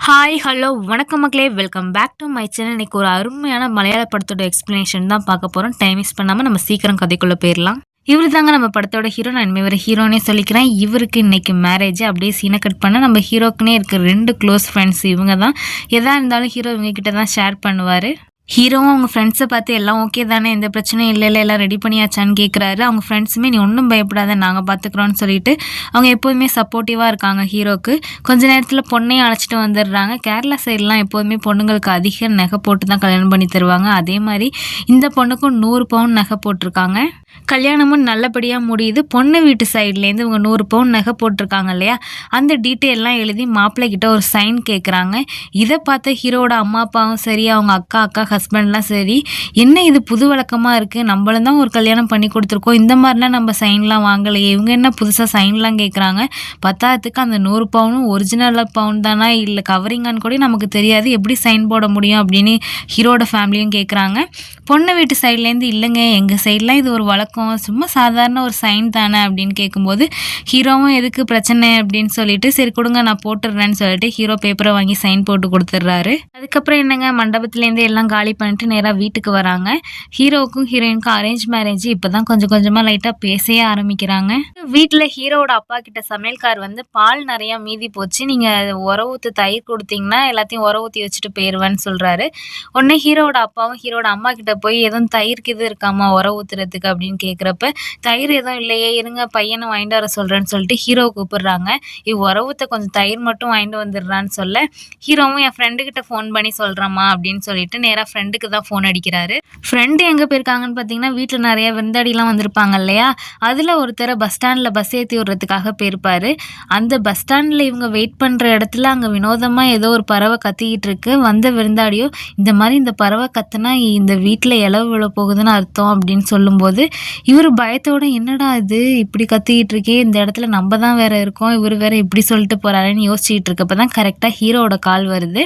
Hi hello வணக்கம் மக்களே, welcome back to my channel. இன்னைக்கு ஒரு அருமையான மலையாள படத்தோட எக்ஸ்பிளனேஷன் தான் பார்க்க போகிறோம். டைம் வேஸ்ட் பண்ணாமல் நம்ம சீக்கிரம் கதைக்குள்ளே போயிடலாம். இவரு தாங்க நம்ம படத்தோட ஹீரோ. நான் இனிமேல் இவரை ஹீரோனே சொல்லிக்கிறேன். இவருக்கு இன்னைக்கு மேரேஜ். அப்படியே சீனை கட் பண்ண நம்ம ஹீரோக்குன்னே இருக்க 2 க்ளோஸ் ஃப்ரெண்ட்ஸ் இவங்க தான். எதாக இருந்தாலும் ஹீரோ இவங்க கிட்ட தான் ஷேர் பண்ணுவார். ஹீரோவும் அவங்க ஃப்ரெண்ட்ஸை பார்த்து எல்லாம் ஓகே தானே, எந்த பிரச்சனையும் இல்லை எல்லாம் ரெடி பண்ணியாச்சான்னு கேட்குறாரு. அவங்க ஃப்ரெண்ட்ஸுமே நீ ஒன்றும் பயப்படாத, நாங்கள் பார்த்துக்குறோன்னு சொல்லிட்டு அவங்க எப்போதுமே சப்போர்ட்டிவாக இருக்காங்க ஹீரோக்கு. கொஞ்ச நேரத்தில் பொண்ணையும் அழைச்சிட்டு வந்துடுறாங்க. கேரளா சைட்லாம் எப்போதுமே பொண்ணுங்களுக்கு அதிக நகை போட்டு தான் கல்யாணம் பண்ணி தருவாங்க. அதே மாதிரி இந்த பொண்ணுக்கும் 100 பவுன் நகை போட்டிருக்காங்க. கல்யாணமும் நல்லபடியாக முடியுது. பொண்ணு வீட்டு சைட்லேருந்து இவங்க 100 பவுன் நகை போட்டிருக்காங்க இல்லையா, அந்த டீட்டெயிலெலாம் எழுதி மாப்பிள்ளை கிட்ட ஒரு சைன் கேட்குறாங்க. இதை பார்த்த ஹீரோட அம்மா அப்பாவும் சரி, அவங்க அக்கா ஹஸ்பண்ட்லாம் சரி, என்ன இது புது வழக்கமாக இருக்குது, நம்மளும் தான் ஒரு கல்யாணம் பண்ணி கொடுத்துருக்கோம், இந்த மாதிரிலாம் நம்ம சைன்லாம் வாங்கலையே, இவங்க என்ன புதுசாக சைன்லாம் கேட்குறாங்க. பத்தாததுக்கு அந்த 100 பவுனும் ஒரிஜினல் பவுன் தானா இல்லை கவரிங்கான்னு கூட நமக்கு தெரியாது, எப்படி சைன் போட முடியும் அப்படின்னு ஹீரோட ஃபேமிலியும் கேட்குறாங்க. பொண்ணு வீட்டு சைட்லேருந்து இல்லைங்க, எங்கள் சைட்லாம் இது ஒரு வழக்கம், சும்மா சாதாரண ஒரு சைன் தானே அப்படின்னு கேட்கும்போது ஹீரோவும் எதுக்கு பிரச்சனை அப்படின்னு சொல்லிட்டு சரி கொடுங்க நான் போட்டுடுறேன்னு சொல்லிட்டு ஹீரோ பேப்பரை வாங்கி சைன் போட்டு கொடுத்துட்றாரு. அதுக்கப்புறம் என்னங்க, மண்டபத்துலேருந்து எல்லாம் காலி பண்ணிட்டு நேராக வீட்டுக்கு வராங்க. ஹீரோவுக்கும் ஹீரோயினுக்கும் அரேஞ்ச் மேரேஜ். இப்போ தான் கொஞ்சம் கொஞ்சமாக லைட்டாக பேசவே ஆரம்பிக்கிறாங்க. வீட்டில் ஹீரோவோட அப்பா கிட்ட சமையல்கார் வந்து பால் நிறையா மீதி போச்சு, நீங்கள் உர ஊற்று தயிர் கொடுத்தீங்கன்னா எல்லாத்தையும் உர ஊற்றி வச்சுட்டு போயிடுவேன்னு சொல்கிறாரு. உடனே ஹீரோவோட அப்பாவும் ஹீரோட அம்மா கிட்ட போய் எதுவும் தயிருக்கு இது இருக்காமா உர ஊற்றுறதுக்கு அப்படின்னு கேட்குறப்ப தயிர் எதுவும் இல்லையே, இருங்க பையனை வாங்கிட்டு வர சொல்கிறேன்னு சொல்லிட்டு ஹீரோவை கூப்பிடுறாங்க. உர ஊற்ற கொஞ்சம் தயிர் மட்டும் வாங்கிட்டு வந்துடுறான்னு சொல்ல ஹீரோவும் என் ஃப்ரெண்டுக்கிட்ட ஃபோன் பண்ணி சொல்கிறேம்மா அப்படின்னு சொல்லிட்டு நேராக ஃப்ரெண்டுக்கு தான் ஃபோன் அடிக்கிறாரு. ஃப்ரெண்டு எங்கே போயிருக்காங்கன்னு பார்த்தீங்கன்னா வீட்டில் நிறைய விருந்தாடிலாம் வந்திருப்பாங்க இல்லையா, அதில் ஒருத்தரை பஸ் ஸ்டாண்டில் பஸ் ஏற்றி விடுறதுக்காக போயிருப்பார். அந்த பஸ் ஸ்டாண்டில் இவங்க வெயிட் பண்ணுற இடத்துல அங்கே வினோதமாக ஏதோ ஒரு பறவை கத்திக்கிட்டு இருக்கு. வந்த விருந்தாடியோ இந்த மாதிரி இந்த பறவை கத்துனா இந்த வீட்டில் இலவு விழ போகுதுன்னு அர்த்தம் அப்படின்னு சொல்லும்போது இவர் பயத்தோட என்னடா இது இப்படி கத்திக்கிட்டு இருக்கே, இந்த இடத்துல நம்ம தான் வேற இருக்கோம், இவர் வேற இப்படி சொல்லிட்டு போறாருன்னு யோசிச்சுட்டு இருக்கப்ப தான் கரெக்டாக ஹீரோவோட கால் வருது.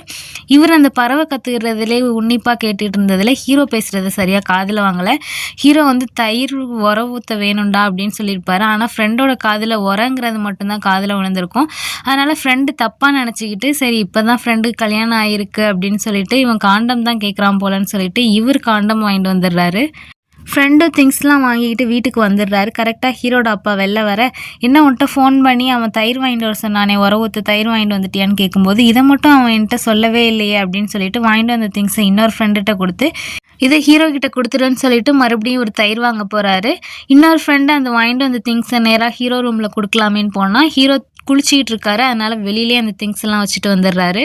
இவர் அந்த பறவை கத்துக்கிறதுலே உன்னிப்பாக கேட்டுட்டு இருந்ததுல ஹீரோ பேசுறது சரியாக காதில் வாங்கலை. ஹீரோ வந்து தயிர் உர ஊற்ற வேணும்டா அப்படின்னு சொல்லியிருப்பாரு. ஆனால் ஃப்ரெண்டோட காதில் உரங்கிறது மட்டும்தான் காதில் விழுந்திருக்கும். அதனால ஃப்ரெண்டு தப்பாக நினச்சிக்கிட்டு சரி இப்போ தான் ஃப்ரெண்டுக்கு கல்யாணம் ஆகிருக்கு அப்படின்னு சொல்லிட்டு இவன் காண்டம் தான் கேட்குறான் போலன்னு சொல்லிட்டு இவர் காண்டம் வாங்கிட்டு வந்துடுறாரு. ஃப்ரெண்டும் திங்ஸ்லாம் வாங்கிக்கிட்டு வீட்டுக்கு வந்துடுறாரு. கரெக்டாக ஹீரோட அப்பா வெளில வர என்ன உன்கிட்ட ஃபோன் பண்ணி அவன் தயிர் வாங்கிட்டு வர சொன்னானே, உர ஊற்று தயிர் வாங்கிட்டு வந்துட்டியான்னு கேட்கும்போது இதை மட்டும் அவன் என்கிட்ட சொல்லவே இல்லையே அப்படின்னு சொல்லிட்டு வாங்கிட்டு வந்த திங்ஸை இன்னொரு ஃப்ரெண்டுகிட்ட கொடுத்து இதை ஹீரோ கிட்ட கொடுத்துருன்னு சொல்லிட்டு மறுபடியும் ஒரு தயிர் வாங்க போகிறாரு. இன்னொரு ஃப்ரெண்டு அந்த வாங்கிட்டு வந்த திங்ஸை நேராக ஹீரோ ரூமில் கொடுக்கலாமேன்னு போனால் ஹீரோ குளிச்சிக்கிட்டு இருக்காரு. அதனால் வெளியிலே அந்த திங்ஸ் எல்லாம் வச்சுட்டு வந்துடுறாரு.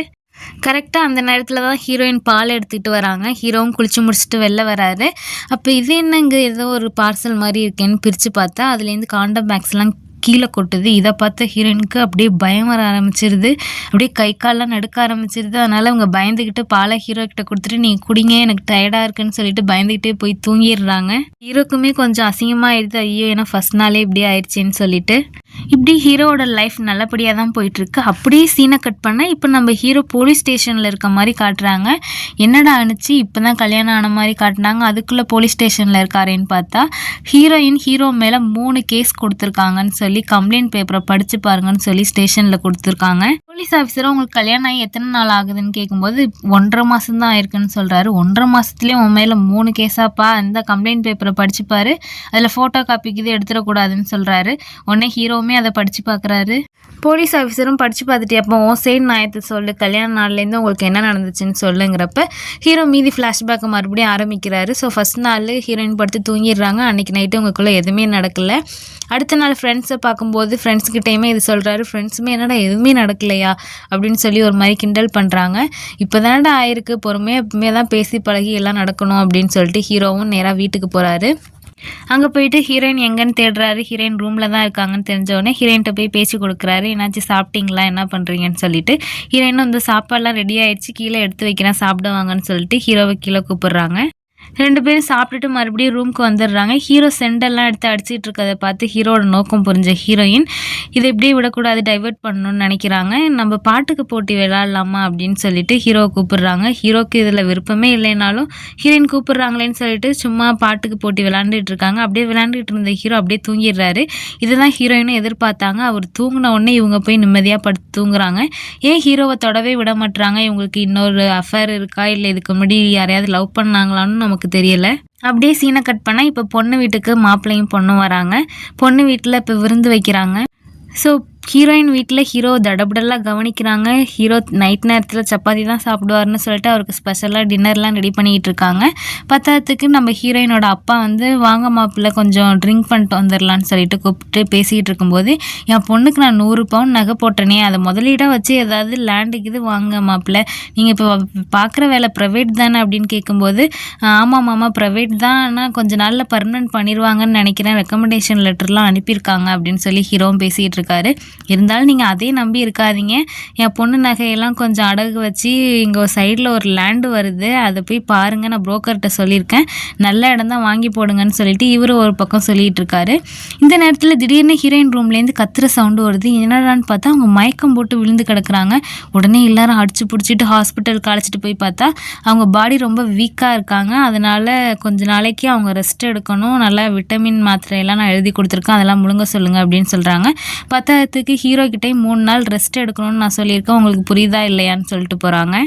கரெக்டாக அந்த நேரத்தில் தான் ஹீரோயின் பால் எடுத்துகிட்டு வராங்க. ஹீரோவும் குளிச்சு முடிச்சுட்டு வெளில வராரு. அப்போ இது என்னங்க ஏதோ ஒரு பார்சல் மாதிரி இருக்கேன்னு பிரித்து பார்த்தா அதுலேருந்து காண்டம் பேக்ஸ்லாம் கீழே கொட்டுது. இதை பார்த்த ஹீரோயினுக்கு அப்படியே பயம் வர ஆரம்பிச்சிருது. அப்படியே கை காலெலாம் நடுக்க ஆரம்பிச்சிருது. அதனால் அவங்க பயந்துக்கிட்டு பாலை ஹீரோ கிட்ட கொடுத்துட்டு நீ குடிங்க எனக்கு டயர்டாக இருக்குன்னு சொல்லிட்டு பயந்துக்கிட்டே போய் தூங்கிடுறாங்க. ஹீரோக்குமே கொஞ்சம் அசிங்கமாக ஆயிடுது, ஐயோ ஏன்னா ஃபர்ஸ்ட் நாளே இப்படி ஆயிடுச்சின்னு சொல்லிட்டு. இப்படி ஹீரோவோட லைஃப் நல்லபடியாக தான் போயிட்டுருக்கு. அப்படியே சீனை கட் பண்ணால் இப்போ நம்ம ஹீரோ போலீஸ் ஸ்டேஷனில் இருக்க மாதிரி காட்டுறாங்க. என்னடா அனுச்சு இப்போ தான் கல்யாணம் ஆன மாதிரி காட்டினாங்க, அதுக்குள்ளே போலீஸ் ஸ்டேஷனில் இருக்காரேன்னு பார்த்தா ஹீரோயின் ஹீரோ மேலே 3 கேஸ் கொடுத்துருக்காங்கன்னு சொல்லி கம்ப்ளைண்ட் பேப்பரை படித்து பாருங்கன்னு சொல்லி ஸ்டேஷனில் கொடுத்துருக்காங்க. போலீஸ் ஆஃபீஸரும் உங்களுக்கு கல்யாணம் ஆகி எத்தனை நாள் ஆகுதுன்னு கேட்கும்போது 1.5 மாதம் தான் ஆயிருக்குன்னு சொல்கிறாரு. 1.5 மாதத்துலேயே உன் மேலே 3 கேஸாப்பா, அந்த கம்ப்ளைண்ட் பேப்பரை படிச்சுப்பாரு, அதில் ஃபோட்டோ காப்பிக்கு இது எடுத்துடக்கூடாதுன்னு சொல்கிறாரு. உடனே ஹீரோவுமே அதை படித்து பார்க்குறாரு. போலீஸ் ஆஃபீஸரும் படித்து பார்த்துட்டு அப்போ உன் சைடு நியாயத்தை சொல்லு, கல்யாண நாள்லேருந்து உங்களுக்கு என்ன நடந்துச்சுன்னு சொல்லுங்கிறப்ப ஹீரோ மீதி ஃப்ளாஷ்பேக்கை மறுபடியும் ஆரம்பிக்கிறாரு. ஸோ ஃபஸ்ட் நாள் ஹீரோயின் படுத்து தூங்கிடுறாங்க. அன்றைக்கி நைட்டு உங்களுக்குள்ளே எதுவுமே நடக்கலை. அடுத்த நாள் ஃப்ரெண்ட்ஸை பார்க்கும்போது ஃப்ரெண்ட்ஸ்கிட்டையுமே இது சொல்கிறாரு. ஃப்ரெண்ட்ஸுமே என்னடா எதுவுமே நடக்கலையா அப்படின்னு சொல்லி ஒரு மாதிரி கிண்டல் பண்ணுறாங்க. இப்போ தானடா ஆயிருக்கு, பொறுமையாக தான் பேசி பழகி எல்லாம் நடக்கணும் அப்படின்னு சொல்லிட்டு ஹீரோவும் நேராக வீட்டுக்கு போகிறாரு. அங்கே போயிட்டு ஹீரோயின் எங்கன்னு தேடுறாரு. ஹீரோயின் ரூமில் தான் இருக்காங்கன்னு தெரிஞ்சவொடனே ஹீரோயின்கிட்ட போய் பேசி கொடுக்குறாரு. என்னாச்சு சாப்பிட்டீங்களா, என்ன பண்ணுறீங்கன்னு சொல்லிட்டு. ஹீரோயின் வந்து சாப்பாடெலாம் ரெடி ஆகிடுச்சு, கீழே எடுத்து வைக்கிறேன் சாப்பிடுவாங்கன்னு சொல்லிட்டு ஹீரோவை கீழே கூப்பிட்றாங்க. 2 பேரும் சாப்பிட்டுட்டு மறுபடியும் ரூமுக்கு வந்துடுறாங்க. ஹீரோ சென்டெல்லாம் எடுத்து அடிச்சிட்டு இருக்கதை பார்த்து ஹீரோட நோக்கம் புரிஞ்ச ஹீரோயின் இதை இப்படியே விடக்கூடாது, டைவர்ட் பண்ணணும்னு நினைக்கிறாங்க. நம்ம பாட்டுக்கு போட்டி விளையாடலாமா அப்படின்னு சொல்லிட்டு ஹீரோவை கூப்பிடுறாங்க. ஹீரோக்கு இதில் விருப்பமே இல்லைனாலும் ஹீரோயின் கூப்பிடுறாங்களேன்னு சொல்லிட்டு சும்மா பாட்டுக்கு போட்டி விளையாண்டுட்டு இருக்காங்க. அப்படியே விளையாண்டுட்டு இருந்த ஹீரோ அப்படியே தூங்கிடுறாரு. இதுதான் ஹீரோயினும் எதிர்பார்த்தாங்க. அவர் தூங்கின உடனே இவங்க போய் நிம்மதியாக படுத்து தூங்குறாங்க. ஏன் ஹீரோவை தொடவே விட மாட்டுறாங்க? இவங்களுக்கு இன்னொரு அஃபேர் இருக்கா, இல்லை இதுக்கு முன்னாடி யாரையாவது லவ் பண்ணாங்களான்னு நமக்கு தெரியல. அப்படியே சீனை கட் பண்ணால் இப்போ பொண்ணு வீட்டுக்கு மாப்பிள்ளையும் பொண்ணும் வராங்க. பொண்ணு வீட்டில் இப்போ விருந்து வைக்கிறாங்க. ஸோ ஹீரோயின் வீட்டில் ஹீரோ தடபுடலாக கவனிக்கிறாங்க. ஹீரோ நைட் நேரத்தில் சப்பாத்தி தான் சாப்பிடுவார்னு சொல்லிட்டு அவருக்கு ஸ்பெஷலாக டின்னர்லாம் ரெடி பண்ணிக்கிட்டு இருக்காங்க. பத்தாததுக்கு நம்ம ஹீரோயினோட அப்பா வந்து வாங்க மாப்பிள்ளை கொஞ்சம் ட்ரிங்க் பண்ணிட்டு வந்துடலான்னு சொல்லிட்டு கூப்பிட்டு பேசிக்கிட்டு இருக்கும்போது, என் பொண்ணுக்கு நான் 100 பவுன் நகை போட்டேனே, அதை முதலீடாக வச்சு ஏதாவது லேண்டுக்கு இது வாங்க மாப்பிள்ளை, நீங்கள் இப்போ பார்க்குற வேலை ப்ரைவேட் தானே அப்படின்னு கேட்கும்போது, ஆமாம் மாமா ப்ரைவேட் தான், ஆனால் கொஞ்சம் நாளில் பர்மனெண்ட் பண்ணிடுவாங்கன்னு நினைக்கிறேன், ரெக்கமெண்டேஷன் லெட்டர்லாம் அனுப்பியிருக்காங்க அப்படின்னு சொல்லி ஹீரோவும் பேசிகிட்டு இருக்காரு. இருந்தாலும் நீங்கள் அதே நம்பி இருக்காதீங்க, என் பொண்ணு நகையெல்லாம் கொஞ்சம் அடகு வச்சு இங்கே சைடில் ஒரு லேண்டு வருது, அதை போய் பாருங்கள், நான் புரோக்கர்கிட்ட சொல்லியிருக்கேன், நல்ல இடம் தான் வாங்கி போடுங்கன்னு சொல்லிட்டு இவர் ஒரு பக்கம் சொல்லிகிட்டு இருக்காரு. இந்த நேரத்தில் திடீர்னு ஹீரோயின் ரூம்லேருந்து கத்துற சவுண்டு வருது. என்னடான்னு பார்த்தா அவங்க மயக்கம் போட்டு விழுந்து கிடக்குறாங்க. உடனே எல்லாரும் அடிச்சு பிடிச்சிட்டு ஹாஸ்பிட்டலுக்கு அழைச்சிட்டு போய் பார்த்தா அவங்க பாடி ரொம்ப வீக்காக இருக்காங்க. அதனால் கொஞ்ச நாளைக்கு அவங்க ரெஸ்ட் எடுக்கணும், நல்லா விட்டமின் மாத்திரையெல்லாம் நான் எழுதி கொடுத்துருக்கேன், அதெல்லாம் முழுங்க சொல்லுங்கள் அப்படின்னு சொல்கிறாங்க. பத்தாயிரத்துக்கு ஹீரோ கிட்டே 3 நாள் ரெஸ்ட் எடுக்கணும்னு நான் சொல்லியிருக்கேன், உங்களுக்கு புரியுதா இல்லையான்னு சொல்லிட்டு போகிறாங்க.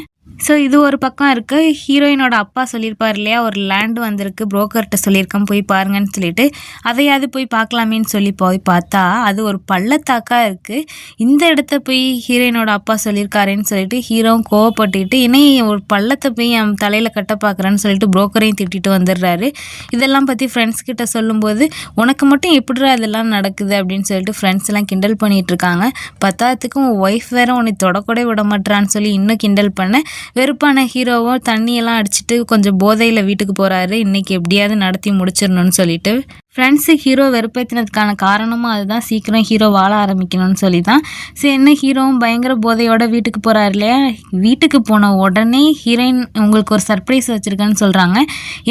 ஸோ இது ஒரு பக்கம் இருக்குது. ஹீரோயினோட அப்பா சொல்லியிருப்பார் இல்லையா, ஒரு லேண்டு வந்திருக்கு, புரோக்கர்கிட்ட சொல்லியிருக்கேன் போய் பாருங்கன்னு சொல்லிட்டு, அதையாவது போய் பார்க்கலாமேன்னு சொல்லி போய் பார்த்தா அது ஒரு பள்ளத்தாக்காக இருக்குது. இந்த இடத்த போய் ஹீரோயினோட அப்பா சொல்லியிருக்காருன்னு சொல்லிட்டு ஹீரோவும் கோவப்பட்டுக்கிட்டு, இன்னும் ஒரு பள்ளத்தை போய் என் தலையில் கட்ட பார்க்குறேன்னு சொல்லிட்டு புரோக்கரையும் திட்டிட்டு வந்துடுறாரு. இதெல்லாம் பற்றி ஃப்ரெண்ட்ஸ் கிட்ட சொல்லும்போது, உனக்கு மட்டும் எப்படிடா இதெல்லாம் நடக்குது அப்படின்னு சொல்லிட்டு ஃப்ரெண்ட்ஸ் எல்லாம் கிண்டல் பண்ணிகிட்டு இருக்காங்க. பத்தாயிரத்துக்கும் உன் ஒய்ஃப் வேற உன்னை தொடக்கூட விட மாட்டான்னு சொல்லி இன்னும் கிண்டல் பண்ண வெறுப்பான ஹீரோவோ தண்ணியெல்லாம் அடிச்சுட்டு கொஞ்சம் போதையில் வீட்டுக்கு போகிறாரு. இன்றைக்கி எப்படியாவது நடத்தி முடிச்சிடணும்னு சொல்லிட்டு ஃப்ரெண்ட்ஸு ஹீரோ வெறுப்பேற்றினதுக்கான காரணமும் அதுதான், சீக்கிரம் ஹீரோ வாழ ஆரம்பிக்கணும்னு சொல்லி தான். சரி, என்ன ஹீரோவும் பயங்கர போதையோட வீட்டுக்கு போகிறாரு இல்லையா. வீட்டுக்கு போன உடனே ஹீரோயின் உங்களுக்கு ஒரு சர்ப்ரைஸ் வச்சுருக்கேன்னு சொல்கிறாங்க.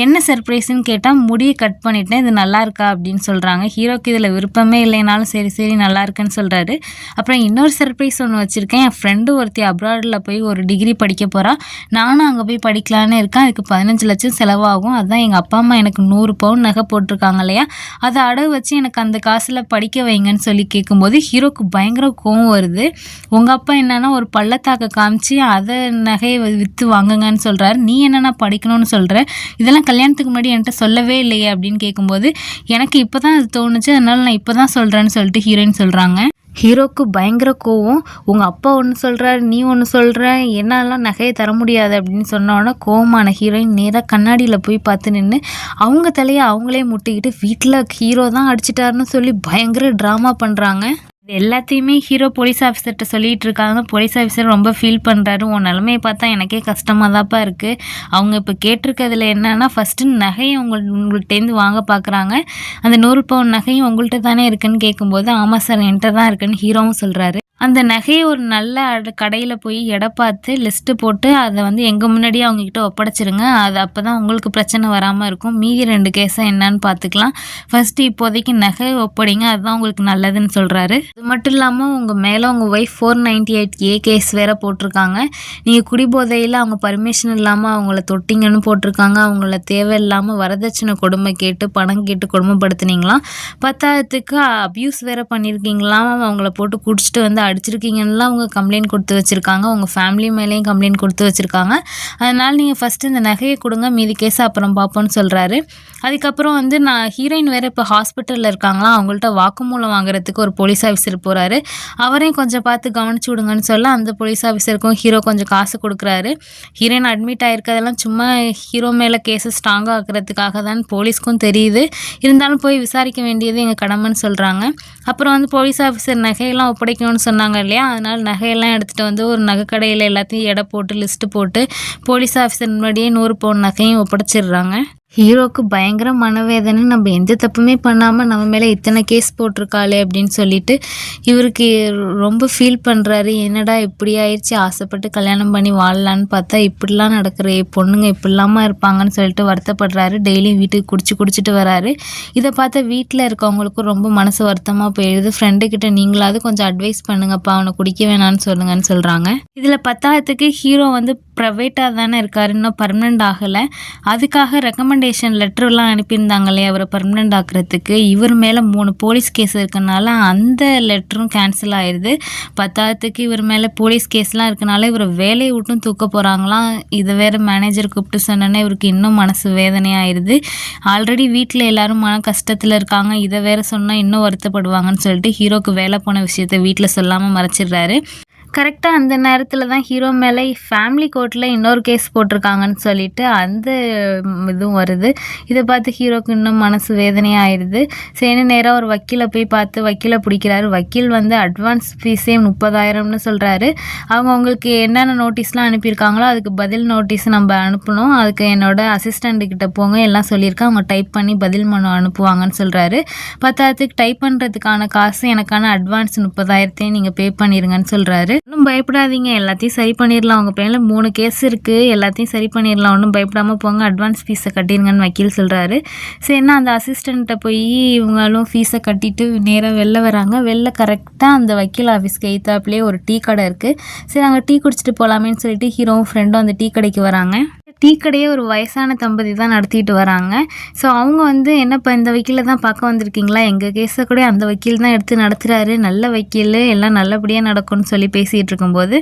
என்ன சர்ப்ரைஸ்ன்னு கேட்டால், முடியை கட் பண்ணிட்டேன், இது நல்லா இருக்கா அப்படின்னு சொல்கிறாங்க. ஹீரோக்கு இதில் விருப்பமே இல்லைனாலும் சரி சரி நல்லா இருக்குன்னு சொல்கிறாரு. அப்புறம் இன்னொரு சர்ப்ரைஸ் ஒன்று வச்சுருக்கேன், என் ஃப்ரெண்டு ஒருத்தி அப்ராடில் போய் ஒரு டிகிரி படிக்க போகிறா, நானும் அங்கே போய் படிக்கலான்னு இருக்கேன், அதுக்கு 15 லட்சம் செலவாகும், அதுதான் எங்கள் அப்பா அம்மா எனக்கு 100 பவுன் நகை போட்டிருக்காங்க இல்லையா, அதை அடகு வச்சு எனக்கு அந்த காசில் படிக்க வைங்கன்னு சொல்லி கேட்கும்போது ஹீரோக்கு பயங்கர கோவம் வருது. உங்கள் அப்பா என்னன்னா ஒரு பள்ளத்தாக்க காமிச்சு அதை நகையை விற்று வாங்குங்கன்னு சொல்கிறாரு, நீ என்னன்னா படிக்கணும்னு சொல்கிற, இதெல்லாம் கல்யாணத்துக்கு முன்னாடி என்கிட்ட சொல்லவே இல்லையே அப்படின்னு கேட்கும்போது, எனக்கு இப்போ தான் அது தோணுச்சு, அதனால் நான் இப்போ தான் சொல்கிறேன்னு சொல்லிட்டு ஹீரோயின் சொல்கிறாங்க. ஹீரோக்கு பயங்கர கோவம், உங்கள் அப்பா ஒன்று சொல்கிறாரு, நீ ஒன்று சொல்கிற, என்னாலாம் நகையை தர முடியாது அப்படின்னு சொன்னோன்னா கோவமான ஹீரோயின் நேராக கண்ணாடியில் போய் பார்த்து நின்று அவங்க தலையை அவங்களே முட்டிக்கிட்டு வீட்டில் ஹீரோ தான் அடிச்சிட்டாருன்னு சொல்லி பயங்கர ட்ராமா பண்ணுறாங்க. இது எல்லாத்தையுமே ஹீரோ போலீஸ் ஆஃபீஸர்கிட்ட சொல்லிகிட்டு இருக்காங்க. போலீஸ் ஆஃபீஸர் ரொம்ப ஃபீல் பண்ணுறாரு, உன் நிலமையை பார்த்தா எனக்கே கஷ்டமாக தான்ப்பா இருக்குது. அவங்க இப்போ கேட்டிருக்கிறதுல என்னன்னா, ஃபஸ்ட்டு நகையை உங்கள்கிட்டேருந்து வாங்க பார்க்குறாங்க, அந்த 100 பவுன் நகையும் உங்கள்கிட்ட தானே இருக்குன்னு கேட்கும்போது, ஆமாம் சார் என்கிட்ட தான் இருக்குன்னு ஹீரோவும் சொல்கிறாரு. அந்த நகையை ஒரு நல்ல கடையில் போய் எடை பார்த்து லிஸ்ட்டு போட்டு அதை வந்து எங்கள் முன்னாடியே அவங்கக்கிட்ட ஒப்படைச்சிருங்க, அது அப்போ தான் உங்களுக்கு பிரச்சனை வராமல் இருக்கும், மீதி 2 கேஸை என்னன்னு பார்த்துக்கலாம், ஃபஸ்ட்டு இப்போதைக்கு நகை ஒப்படைங்க, அதுதான் உங்களுக்கு நல்லதுன்னு சொல்கிறாரு. அது மட்டும் இல்லாமல் உங்கள் மேலே உங்கள் ஒய்ஃப் 498A கேஸ் வேறு போட்டிருக்காங்க, நீங்கள் குடிபோதையில் அவங்க பர்மிஷன் இல்லாமல் அவங்கள தொட்டிங்கன்னு போட்டிருக்காங்க, அவங்கள தேவையில்லாமல் வரதட்சணை கொடுமை கேட்டு பணம் கேட்டு கொடுமைப்படுத்துனீங்களாம், பத்தாயிரத்துக்கு அப்யூஸ் வேறு பண்ணியிருக்கீங்களாம், அவங்கள போட்டு குடிச்சிட்டு வந்து அடிச்சிருக்கீங்கன்னுலாம் அவங்க கம்ப்ளைண்ட் கொடுத்து வச்சுருக்காங்க, உங்கள் ஃபேமிலி மேலேயும் கம்ப்ளைண்ட் கொடுத்து வச்சுருக்காங்க, அதனால் நீங்கள் ஃபஸ்ட்டு இந்த நகையை கொடுங்க, மீதி கேஸை அப்புறம் பார்ப்போன்னு சொல்கிறாரு. அதுக்கப்புறம் வந்து நான் ஹீரோயின் வேறு இப்போ ஹாஸ்பிட்டலில் இருக்காங்களாம், அவங்கள்ட்ட வாக்குமூலம் வாங்குறதுக்கு ஒரு போலீஸ் ஆஃபீஸர் போகிறாரு, அவரையும் கொஞ்சம் பார்த்து கவனிச்சு விடுங்கன்னு சொல்ல அந்த போலீஸ் ஆஃபீஸருக்கும் ஹீரோ கொஞ்சம் காசு கொடுக்குறாரு. ஹீரோயின் அட்மிட் ஆகிருக்கிறதெல்லாம் சும்மா ஹீரோ மேலே கேஸை ஸ்ட்ராங்காக ஆக்கிறதுக்காக தான் போலீஸ்க்கும் தெரியுது, இருந்தாலும் போய் விசாரிக்க வேண்டியது எங்கள் கடமைன்னு சொல்கிறாங்க. அப்புறம் வந்து போலீஸ் ஆஃபீஸர் நகையெல்லாம் ஒப்படைக்கணும்னு சொன்னாங்க இல்லையா, அதனால் நகையெல்லாம் எடுத்துகிட்டு வந்து ஒரு நகைக்கடையில் எல்லாத்தையும் எடை போட்டு லிஸ்ட்டு போட்டு போலீஸ் ஆஃபீஸர் முன்னாடியே 100 பவுன் நகையும் ஒப்படைச்சிடுறாங்க. ஹீரோக்கு பயங்கர மனவேதனை. நம்ம எந்த தப்புமே பண்ணாமல் நம்ம மேலே இத்தனை கேஸ் போட்டிருக்காளே அப்படின்னு சொல்லிட்டு இவருக்கு ரொம்ப ஃபீல் பண்ணுறாரு. என்னடா இப்படி ஆயிடுச்சு, ஆசைப்பட்டு கல்யாணம் பண்ணி வாழலான்னு பார்த்தா இப்படிலாம் நடக்கிற பொண்ணுங்க இப்படிலாமா இருப்பாங்கன்னு சொல்லிட்டு வருத்தப்படுறாரு. டெய்லியும் வீட்டுக்கு குடிச்சிட்டு வராரு. இதை பார்த்தா வீட்டில் இருக்கவங்களுக்கும் ரொம்ப மனசு வருத்தமாக போயிடுது. ஃப்ரெண்டுக்கிட்ட நீங்களாவது கொஞ்சம் அட்வைஸ் பண்ணுங்கப்பா, அவனை குடிக்க வேணான்னு சொல்லுங்கன்னு சொல்கிறாங்க. இதில் பத்தாயிரத்துக்கு ஹீரோ வந்து ப்ரைவேட்டாக தானே இருக்காரு, இன்னும் பர்மனெண்ட் ஆகலை. அதுக்காக ரெக்கமெண்டேஷன் லெட்டர்லாம் அனுப்பியிருந்தாங்க இல்லையா அவரை பர்மனெண்ட் ஆக்கிறதுக்கு. இவர் மேலே 3 போலீஸ் கேஸ் இருக்கனால அந்த லெட்டரும் கேன்சல் ஆயிடுது. பத்தாயிரத்துக்கு இவர் மேலே போலீஸ் கேஸ்லாம் இருக்கனால இவரை வேலையை விட்டும் தூக்க போகிறாங்களாம். இதை வேறு மேனேஜர் கூப்பிட்டு சொன்னோன்னே இவருக்கு இன்னும் மனசு வேதனையாயிருது. ஆல்ரெடி வீட்டில் எல்லாரும் மன கஷ்டத்தில் இருக்காங்க, இதை வேறு சொன்னால் இன்னும் வருத்தப்படுவாங்கன்னு சொல்லிட்டு ஹீரோக்கு வேலை போன விஷயத்த வீட்டில் சொல்லாமல் மறைச்சிடுறாரு. கரெக்டாக அந்த நேரத்தில் தான் ஹீரோ மேலே ஃபேமிலி கோர்ட்டில் இன்னொரு கேஸ் போட்டிருக்காங்கன்னு சொல்லிட்டு அந்த இதுவும் வருது. இதை பார்த்து ஹீரோக்கு இன்னும் மனசு வேதனையாகிடுது. சரி, நேராக ஒரு வக்கீலை போய் பார்த்து வக்கீலை பிடிக்கிறாரு. வக்கீல் வந்து அட்வான்ஸ் ஃபீஸே 30,000ன்னு சொல்கிறாரு. அவங்களுக்கு என்னென்ன நோட்டீஸ்லாம் அனுப்பியிருக்காங்களோ அதுக்கு பதில் நோட்டீஸ் நம்ம அனுப்பணும். அதுக்கு என்னோட அசிஸ்டண்ட்டுக்கிட்ட போங்க, எல்லாம் சொல்லியிருக்கேன், அவங்க டைப் பண்ணி பதில் மனு அனுப்புவாங்கன்னு சொல்கிறாரு. பத்தாயிரத்துக்கு டைப் பண்ணுறதுக்கான காசு எனக்கான அட்வான்ஸ் 30,000 நீங்கள் பே பண்ணிடுங்கன்னு சொல்கிறாரு. ஒன்றும் பயப்படாதீங்க, எல்லாத்தையும் சரி பண்ணிடலாம், உங்கள் பேரில் 3 கேஸ் இருக்குது, எல்லாத்தையும் சரி பண்ணிடலாம், ஒன்றும் பயப்படாமல் போங்க, அட்வான்ஸ் ஃபீஸை கட்டிடுங்கன்னு வக்கீல் சொல்கிறாரு. சரின்னா அந்த அசிஸ்டண்ட்டை போய் இவங்களும் ஃபீஸை கட்டிட்டு நேராக வெளில வராங்க. வெளில கரெக்டாக அந்த வக்கீல் ஆஃபீஸ்க்கு எய்த்தாப்புலேயே ஒரு டீ கடை இருக்குது. சரி, அங்கே டீ குடிச்சிட்டு போகலாமேன்னு சொல்லிட்டு ஹீரோவும் ஃப்ரெண்டும் அந்த டீ கடைக்கு வராங்க. டீ கடையே ஒரு வயசான தம்பதி தான் நடத்திட்டு வராங்க. ஸோ அவங்க வந்து என்னப்பா இந்த வக்கீலை தான் பார்க்க வந்திருக்கீங்களா, எங்கள் கேஸை கூட அந்த வக்கீல் தான் எடுத்து நடத்துகிறாரு, நல்ல வக்கீல், எல்லாம் நல்லபடியாக நடக்கும்னு சொல்லி பேசிகிட்டு இருக்கும்போது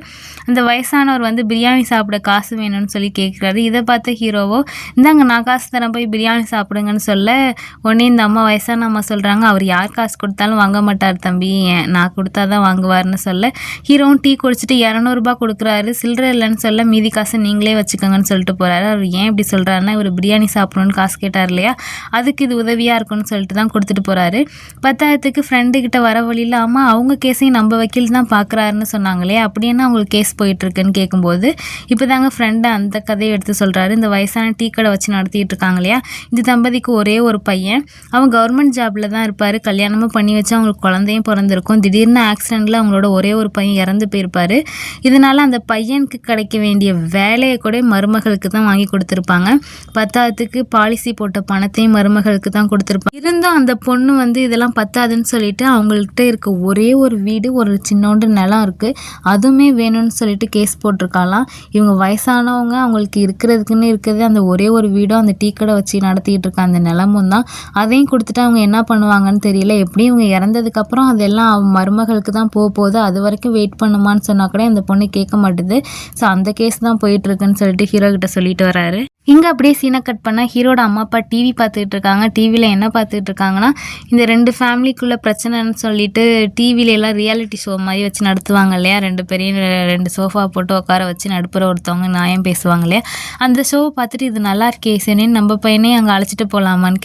அந்த வயசானவர் வந்து பிரியாணி சாப்பிட காசு வேணும்னு சொல்லி கேட்குறாரு. இதை பார்த்த ஹீரோவோ, இந்தாங்க நான் காசு தரேன், போய் பிரியாணி சாப்பிடுங்கன்னு சொல்ல உடனே இந்த அம்மா வயசான அம்மா சொல்கிறாங்க, அவர் யார் காசு கொடுத்தாலும் வாங்க மாட்டார் தம்பி, நான் கொடுத்தா தான் வாங்குவார்னு சொல்ல ஹீரோவும் டீ குடிச்சிட்டு 200 ரூபாய் கொடுக்குறாரு. சில்லறை இல்லைன்னு சொல்ல மீதி காசை நீங்களே வச்சுக்கோங்கன்னு சொல்லிட்டு போகிறாரு. அவர் ஏன் இப்படி சொல்கிறாருன்னா, இவர் பிரியாணி சாப்பிடணும்னு காசு கேட்டார் இல்லையா, அதுக்கு இது உதவியாக இருக்கும்னு சொல்லிட்டு தான் கொடுத்துட்டு போகிறாரு. பத்தாயிரத்துக்கு ஃப்ரெண்டுக்கிட்ட வர வழியில் ஆமாம் அவங்க கேஸையும் நம்ம வக்கீல் தான் பார்க்குறாருன்னு சொன்னாங்களே, அப்படின்னா அவங்களுக்கு கேஸ் போயிட்டுருக்குன்னு கேட்கும்போது இப்போ தாங்க ஃப்ரெண்டு அந்த கதையை எடுத்து சொல்கிறாரு. இந்த வயசான டீ கடை வச்சு நடத்திட்டு இருக்காங்க இல்லையா, இந்த தம்பதிக்கு ஒரே ஒரு பையன், அவன் கவர்மெண்ட் ஜாபில் தான் இருப்பார், கல்யாணமும் பண்ணி வச்சு அவங்களுக்கு குழந்தையும் பிறந்திருக்கும். திடீர்னு ஆக்சிடெண்ட்டில் அவங்களோட ஒரே ஒரு பையன் இறந்து போயிருப்பார். இதனால் அந்த பையனுக்கு கிடைக்க வேண்டிய வேலையை கூட மருமகளுக்கு தான் வாங்கி கொடுத்துருப்பாங்க. பத்தாயிரத்துக்கு பாலிசி போட்ட பணத்தையும் மருமகளுக்கு தான் கொடுத்துருப்பாங்க. இருந்தும் அந்த பொண்ணு வந்து இதெல்லாம் பத்தாதுன்னு சொல்லிட்டு அவங்கள்ட்ட இருக்க ஒரே ஒரு வீடு, ஒரு சின்னோண்டு நிலம் இருக்குது, அதுவுமே வேணும்னு சொல்லிட்டு கேஸ் போட்டிருக்காலாம். இவங்க வயசானவங்க, அவங்களுக்கு இருக்கிறதுக்குன்னு இருக்கிறது அந்த ஒரே ஒரு வீடும் அந்த டீ கடை வச்சு நடத்திட்டு இருக்க அந்த நிலமும் தான். அதையும் கொடுத்துட்டு அவங்க என்ன பண்ணுவாங்கன்னு தெரியல. எப்படி இவங்க இறந்ததுக்கப்புறம் அதெல்லாம் அவங்க மருமகளுக்கு தான் போகுது, அது வரைக்கும் வெயிட் பண்ணுமான்னு சொன்னால் கூட அந்த பொண்ணு கேட்க மாட்டுது. ஸோ அந்த கேஸ் தான் போயிட்டுருக்குன்னு சொல்லிட்டு ஹீரோ கிட்ட சொல்லிட்டு வராரு. இங்கே அப்படியே சீனை கட் பண்ணால் ஹீரோட அம்மா அப்பா டிவி பார்த்துட்டு இருக்காங்க. டிவியில் என்ன பார்த்துட்டு இருக்காங்கன்னா, இந்த 2 ஃபேமிலிக்குள்ளே பிரச்சனைன்னு சொல்லிட்டு டிவியில எல்லாம் ரியாலிட்டி ஷோ மாதிரி வச்சு நடத்துவாங்க இல்லையா, 2 பேரையும் 2 சோஃபா போட்டு உட்கார வச்சு நடுப்புற ஒருத்தவங்க நியாயம் பேசுவாங்க இல்லையா, அந்த ஷோவை பார்த்துட்டு இது நல்லா இருக்கே, சரி நம்ம பையனே அங்கே அழைச்சிட்டு போகலாமான்னு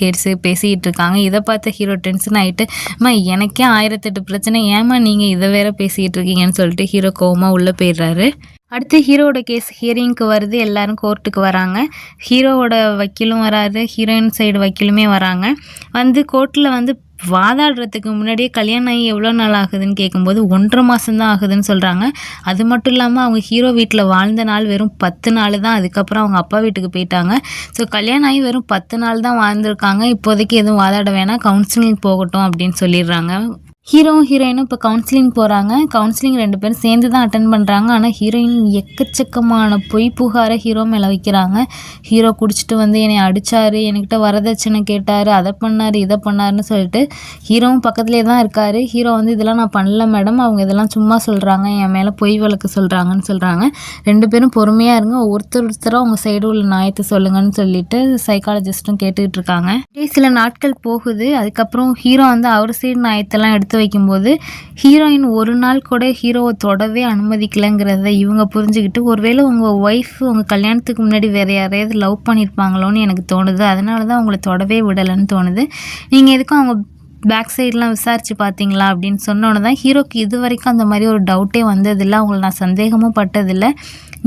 பேசிகிட்டு இருக்காங்க. இதை பார்த்த ஹீரோ டென்ஷன் ஆகிட்டு, அம்மா எனக்கே 1008 பிரச்சனை, ஏமா நீங்கள் இதை வேற பேசிக்கிட்டு இருக்கீங்கன்னு சொல்லிட்டு ஹீரோ கோவமாக உள்ளே போயிடுறாரு. அடுத்து ஹீரோவோட கேஸ் ஹியரிங்க்கு வருது. எல்லாரும் கோர்ட்டுக்கு வராங்க. ஹீரோவோட வக்கீலும் வராரு, ஹீரோயின் சைடு வக்கீலுமே வராங்க. வந்து கோர்ட்டில் வந்து வாதாடுறதுக்கு முன்னாடியே கல்யாணம் ஆகி எவ்வளோ நாள் ஆகுதுன்னு கேட்கும்போது 1.5 மாதம்தான் ஆகுதுன்னு சொல்கிறாங்க. அது மட்டும் இல்லாமல் அவங்க ஹீரோ வீட்டில் வாழ்ந்த நாள் வெறும் 10 நாள் தான். அதுக்கப்புறம் அவங்க அப்பா வீட்டுக்கு போயிட்டாங்க. ஸோ கல்யாணம் ஆகி வெறும் 10 நாள் தான் வாழ்ந்துருக்காங்க. இப்போதைக்கு எதுவும் வாதாட வேணாம், கவுன்சிலிங் போகட்டும் அப்படின்னு சொல்லிடுறாங்க. ஹீரோவும் ஹீரோயினும் இப்போ கவுன்சிலிங் போகிறாங்க. கவுன்சிலிங் 2 பேரும் சேர்ந்து தான் அட்டன் பண்ணுறாங்க. ஆனால் ஹீரோயின் எக்கச்சக்கமான பொய் புகாரை ஹீரோ மேலே வைக்கிறாங்க. ஹீரோ குடிச்சிட்டு வந்து என்னை அடித்தார், என்கிட்ட வரதட்சணை கேட்டார், அதை பண்ணார் இதை பண்ணாருன்னு சொல்லிட்டு ஹீரோவும் பக்கத்துலேயே தான் இருக்கார். ஹீரோ வந்து இதெல்லாம் நான் பண்ணல மேடம், அவங்க இதெல்லாம் சும்மா சொல்கிறாங்க, என் மேலே பொய் வழக்கு சொல்கிறாங்கன்னு சொல்கிறாங்க. 2 பேரும் பொறுமையாக இருங்க, ஒருத்தராக உங்கள் சைடு உள்ள நியாயத்தை சொல்லுங்கன்னு சொல்லிட்டு சைக்காலஜிஸ்ட்டும் கேட்டுக்கிட்டு இருக்காங்க. சில நாட்கள் போகுது. அதுக்கப்புறம் ஹீரோ வந்து அவர் சைடு நியாயத்தெல்லாம் எடுத்து வைக்கும்போது ஹீரோயின் ஒரு நாள் கூட ஹீரோவை தொடவே அனுமதிக்கலைங்கிறத இவங்க புரிஞ்சுக்கிட்டு, ஒருவேளை உங்கள் ஒய்ஃப் உங்கள் கல்யாணத்துக்கு முன்னாடி வேறு யாரையாவது லவ் பண்ணியிருப்பாங்களோன்னு எனக்கு தோணுது, அதனால தான் அவங்கள தொடவே விடலைன்னு தோணுது, நீங்கள் எதுக்கும் அவங்க பேக் சைட்லாம் விசாரிச்சு பார்த்தீங்களா அப்படின்னு சொன்னோன்னே தான் ஹீரோக்கு இது வரைக்கும் அந்த மாதிரி ஒரு டவுட்டே வந்ததில்லை. அவங்கள நான் சந்தேகமும் பட்டதில்லை.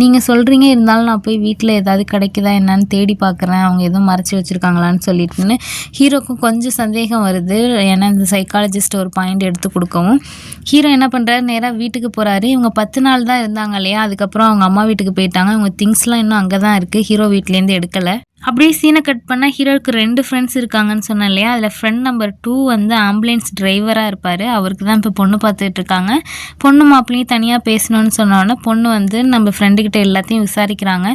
நீங்கள் சொல்கிறீங்க, இருந்தாலும் நான் போய் வீட்டில் ஏதாவது கிடைக்குதா என்னன்னு தேடி பார்க்குறேன், அவங்க எதுவும் மறைச்சி வச்சுருக்காங்களான்னு சொல்லிட்டுன்னு ஹீரோக்கும் கொஞ்சம் சந்தேகம் வருது. ஏன்னா இந்த சைக்காலஜிஸ்ட் ஒரு பாயிண்ட் எடுத்து கொடுக்கவும் ஹீரோ என்ன பண்ணுறாரு, நேராக வீட்டுக்கு போகிறாரு. இவங்க 10 நாள் தான் இருந்தாங்க இல்லையா, அதுக்கப்புறம் அவங்க அம்மா வீட்டுக்கு போயிட்டாங்க. இவங்க திங்ஸ்லாம் இன்னும் அங்கே தான் இருக்குது, ஹீரோ வீட்லேருந்து எடுக்கலை. அப்படியே சீனை கட் பண்ணால் ஹீரோவுக்கு 2 ஃப்ரெண்ட்ஸ் இருக்காங்கன்னு சொன்னேன் இல்லையா, அதில் ஃப்ரெண்ட் நம்பர் 2 வந்து ஆம்புலன்ஸ் டிரைவராக இருப்பார். அவருக்கு தான் இப்போ பொண்ணு பார்த்துட்டு இருக்காங்க. பொண்ணு மாப்பிள்ளையும் தனியாக பேசணும்னு சொன்னோன்னே பொண்ணு வந்து நம்ம ஃப்ரெண்டுக்கிட்ட எல்லாத்தையும் விசாரிக்கிறாங்க.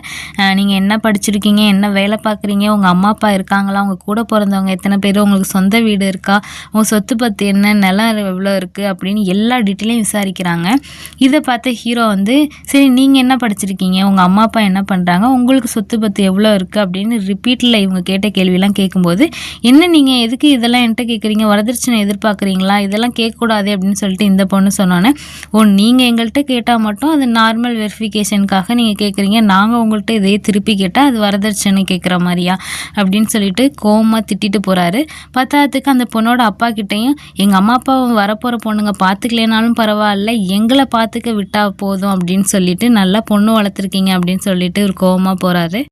நீங்கள் என்ன படிச்சிருக்கீங்க, என்ன வேலை பார்க்குறீங்க, உங்கள் அம்மா அப்பா இருக்காங்களா, உங்கள் கூட பிறந்தவங்க எத்தனை பேர், உங்களுக்கு சொந்த வீடு இருக்கா, உங்கள் சொத்து பத்து என்ன, நிலம் எவ்வளோ இருக்குது அப்படின்னு எல்லா டீட்டெயிலையும் விசாரிக்கிறாங்க. இதை பார்த்து ஹீரோ வந்து சரி நீங்கள் என்ன படிச்சிருக்கீங்க, உங்கள் அம்மா அப்பா என்ன பண்ணுறாங்க, உங்களுக்கு சொத்து பத்து எவ்வளோ இருக்குது அப்படின்னு ரிப்பீட்டில் இவங்க கேட்ட கேள்வியெல்லாம் கேட்கும்போது, என்ன நீங்கள் எதுக்கு இதெல்லாம் என்கிட்ட கேட்குறீங்க, வரதட்சணை எதிர்பார்க்குறீங்களா, இதெல்லாம் கேட்கக்கூடாது அப்படின்னு சொல்லிட்டு இந்த பொண்ணு சொன்னோன்னே, நீங்கள் எங்கள்கிட்ட கேட்டால் மட்டும் அது நார்மல் வெரிஃபிகேஷனுக்காக நீங்கள் கேட்குறீங்க, நாங்கள் உங்கள்கிட்ட இதே திருப்பி கேட்டால் அது வரதட்சணை கேட்குற மாதிரியா அப்படின்னு சொல்லிட்டு கோவமாக திட்டிட்டு போகிறாரு. பத்தாவதுக்கு அந்த பொண்ணோட அப்பா கிட்டேயும் எங்கள் அம்மா அப்பா வரப்போகிற பொண்ணுங்க பார்த்துக்கலேனாலும் பரவாயில்ல, எங்களை பார்த்துக்க விட்டால் போதும் அப்படின்னு சொல்லிட்டு நல்லா பொண்ணு வளர்த்துருக்கீங்க அப்படின்னு சொல்லிட்டு ஒரு கோவமாக போகிறாரு.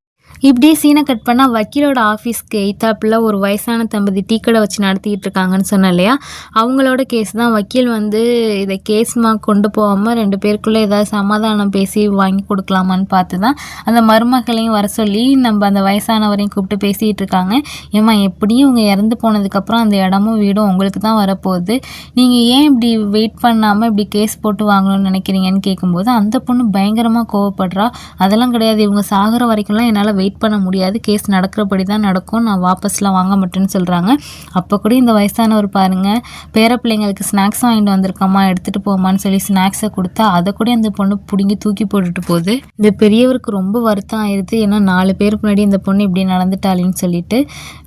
இப்படியே சீனை கட் பண்ணால் வக்கீலோட ஆஃபீஸ்க்கு எய்த்தாப்பில் ஒரு வயசான தம்பதி டீ கடை வச்சு நடத்திக்கிட்டு இருக்காங்கன்னு சொன்னேன் இல்லையா, அவங்களோட கேஸ் தான். வக்கீல் வந்து இதை கேஸ்மாக கொண்டு போகாமல் 2 பேருக்குள்ளே ஏதாவது சமாதானம் பேசி வாங்கி கொடுக்கலாமான்னு பார்த்து தான் அந்த மருமகளையும் வர சொல்லி நம்ம அந்த வயசானவரையும் கூப்பிட்டு பேசிகிட்டு இருக்காங்க. ஏம்மா எப்படியும் இவங்க இறந்து போனதுக்கப்புறம் அந்த இடமும் வீடும் உங்களுக்கு தான் வரப்போகுது, நீங்கள் ஏன் இப்படி வெயிட் பண்ணாமல் இப்படி கேஸ் போட்டு வாங்கணும்னு நினைக்கிறீங்கன்னு கேட்கும்போது அந்த பொண்ணு பயங்கரமாக கோவப்படுறா. அதெல்லாம் கிடையாது, இவங்க சாகிற வரைக்கும்லாம் என்னால் வெயிட் பண்ண முடியாது, கேஸ் நடக்கிறபடி தான் நடக்கும், நான் வாபஸ்லாம் வாங்க மாட்டேன்னு சொல்கிறாங்க. அப்போ கூட இந்த வயசானவர் பாருங்கள், பேர பிள்ளைங்களுக்கு ஸ்நாக்ஸ் வாங்கிட்டு வந்திருக்கம்மா, எடுத்துகிட்டு போமான்னு சொல்லி ஸ்நாக்ஸை கொடுத்தா அதை கூட அந்த பொண்ணு பிடுங்கி தூக்கி போட்டுட்டு போகுது. இந்த பெரியவருக்கு ரொம்ப வருத்தம் ஆயிடுது. ஏன்னா 4 பேருக்கு முன்னாடி இந்த பொண்ணு இப்படி நடந்துட்டாளின்னு சொல்லிட்டு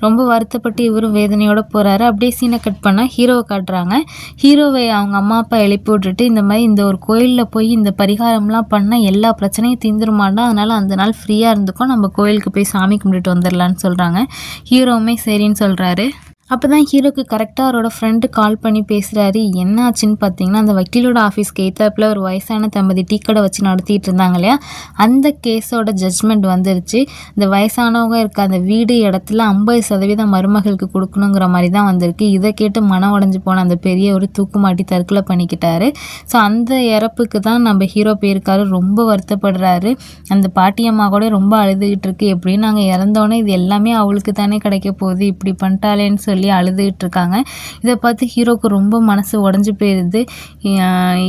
ரொம்ப வருத்தப்பட்டு இவரும் வேதனையோட போகிறாரு. அப்படியே சீனை கட் பண்ணால் ஹீரோவை காட்டுறாங்க. ஹீரோவை அவங்க அம்மா அப்பா எழுப்பி விட்டுட்டு இந்த மாதிரி இந்த ஒரு கோயிலில் போய் இந்த பரிகாரம்லாம் பண்ணால் எல்லா பிரச்சனையும் தீர்ந்துருமாண்டா, அதனால் அந்த நாள் ஃப்ரீயாக இருந்துக்கும், நம்ம கோயிலுக்கு போய் சாமி கும்பிட்டுட்டு வந்துடலான்னு சொல்கிறாங்க. ஹீரோவுமே சரின்னு சொல்கிறாரு. அப்போ தான் ஹீரோக்கு கரெக்டாக அவரோட ஃப்ரெண்டு கால் பண்ணி பேசுகிறாரு. என்ன ஆச்சுன்னு பார்த்தீங்கன்னா, அந்த வக்கீலோட ஆஃபீஸ்க்கு எய்த்தாப்பில் ஒரு வயசான தம்பதி டீ கடை வச்சு நடத்திட்டு இருந்தாங்க இல்லையா, அந்த கேஸோட ஜட்ஜ்மெண்ட் வந்துருச்சு. இந்த வயசானவங்க இருக்க அந்த வீடு இடத்துல 50% மருமகளுக்கு கொடுக்கணுங்கிற மாதிரி தான் வந்திருக்கு. இதை கேட்டு மனம் உடஞ்சி போன அந்த பெரிய ஒரு தூக்குமாட்டி தற்கொலை பண்ணிக்கிட்டாரு. ஸோ அந்த இறப்புக்கு தான் நம்ம ஹீரோ போயிருக்காரு. ரொம்ப வருத்தப்படுறாரு. அந்த பாட்டியம்மா கூட ரொம்ப அழுதுகிட்டு இருக்கு, எப்படின்னு நாங்கள் இறந்தோன்னே இது எல்லாமே அவளுக்கு தானே கிடைக்க போகுது, இப்படி பண்ணிட்டாலேன்னு சொல்லி அழுதுகிட்டு இருக்காங்க. இதை பார்த்து ஹீரோக்கு ரொம்ப மனசு உடஞ்சி போயிடுது.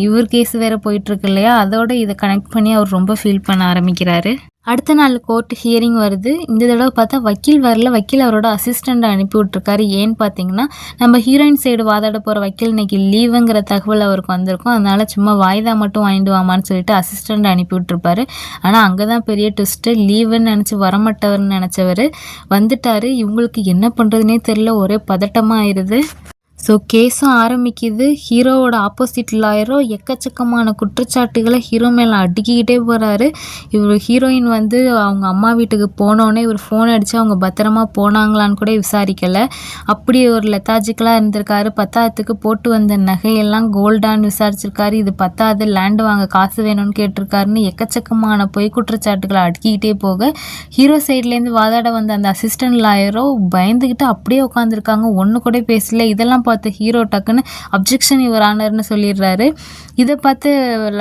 இவர் கேஸ் வேற போயிட்டு இருக்கு இல்லையா, அதோட இதை கனெக்ட் பண்ணி அவர் ரொம்ப ஃபீல் பண்ண ஆரம்பிக்கிறாரு. அடுத்த நாள் கோர்ட் ஹியரிங் வருது. இந்த தடவை பார்த்தா வக்கீல் வரல, வக்கீல் அவரோட அசிஸ்டண்ட்டை அனுப்பி விட்ருக்காரு. ஏன்னு பார்த்தீங்கன்னா, நம்ம ஹீரோயின் சைடு வாதாட போகிற வக்கீல் இன்னைக்கு லீவுங்கிற தகவல் அவருக்கு வந்திருக்கும். அதனால சும்மா வாய்தா மட்டும் வாங்கிட்டு வாமான்னு சொல்லிட்டு அசிஸ்டண்ட் அனுப்பி விட்ருப்பாரு. ஆனால் அங்கே தான் பெரிய ட்விஸ்ட்டு. லீவுன்னு நினச்சி வரமாட்டவர்னு நினச்சவர் வந்துட்டார். இவங்களுக்கு என்ன பண்ணுறதுனே தெரியல, ஒரே பதட்டமாக ஆயிடுது. ஸோ கேஸும் ஆரம்பிக்குது. ஹீரோவோட ஆப்போசிட் லாயரோ எக்கச்சக்கமான குற்றச்சாட்டுகளை ஹீரோ மேலே அடுக்கிக்கிட்டே போகிறாரு. இவர் ஹீரோயின் வந்து அவங்க அம்மா வீட்டுக்கு போனோடனே இவர் ஃபோன் அடித்து அவங்க பத்திரமா போனாங்களான்னு கூட விசாரிக்கலை. அப்படி ஒரு லெத்தாஜிக்கலாக இருந்திருக்காரு. பத்தாவதுக்கு போட்டு வந்த நகையெல்லாம் கோல்டான்னு விசாரிச்சிருக்காரு. இது பத்தாவது லேண்டு வாங்க காசு வேணும்னு கேட்டிருக்காருன்னு எக்கச்சக்கமான பொய் குற்றச்சாட்டுகளை அடுக்கிக்கிட்டே போக ஹீரோ சைட்லேருந்து வாதாட வந்த அந்த அசிஸ்டன்ட் லாயரோ பயந்துக்கிட்டு அப்படியே உட்காந்துருக்காங்க, ஒன்று கூட பேசல. இதெல்லாம் பார்த்து ஹீரோ டக்குன்னு அப்ஜெக்ஷன் யுவர் ஆனர்னு சொல்லிடுறாரு. இதை பார்த்து